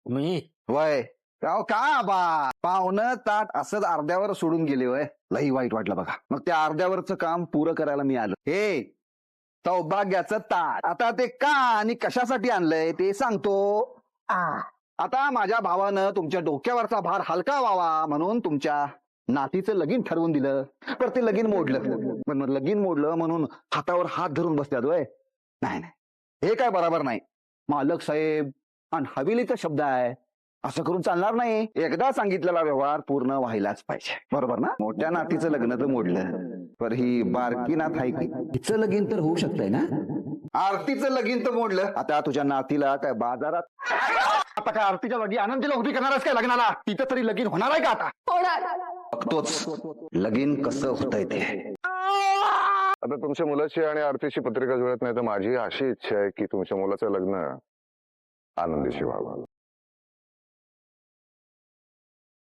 मी वय राव का बा पाहुणं ताट असंच अर्ध्यावर सोडून गेले वय लई वाईट वाटलं बघा. मग त्या अर्ध्यावरचं काम पुरं करायला मी आलो. हे सौभाग्याचं ताट आता ते का आणि कशासाठी आणलंय ते सांगतो. आता माझ्या भावानं तुमच्या डोक्यावरचा भार हलका व्हावा म्हणून तुमच्या नातीचं लगीन ठरवून दिलं. तर ते लगीन मोडलं. पण मग लगीन मोडलं म्हणून हातावर हात धरून बसल्यात वय. नाही नाही हे काय बरोबर नाही. मालक साहेब आणि हवेलीचा शब्द आहे, असं करून चालणार नाही. एकदा सांगितलेला व्यवहार पूर्ण व्हायलाच पाहिजे. बरोबर ना. मोठ्या नातीचं लग्न तर मोडलं, पर ही बारकी नात आहे की तिचं लगीन तर होऊ शकतंय ना. आरतीचं लगीन तर मोडलं. आता तुझ्या नातीला काय बाजारात आता काय आरतीच्या जागी आनंदीला उभी करणारच काय लग्नाला. तिथं तरी लगीन होणार आहे का आता. बघतोच लगीन कसं होतंय ते. आता तुमच्या मुलाची आणि आरतीची पत्रिका जुळत नाही तर माझी अशी इच्छा आहे की तुमच्या मुलाचं लग्न आनंदीशी व्हावं.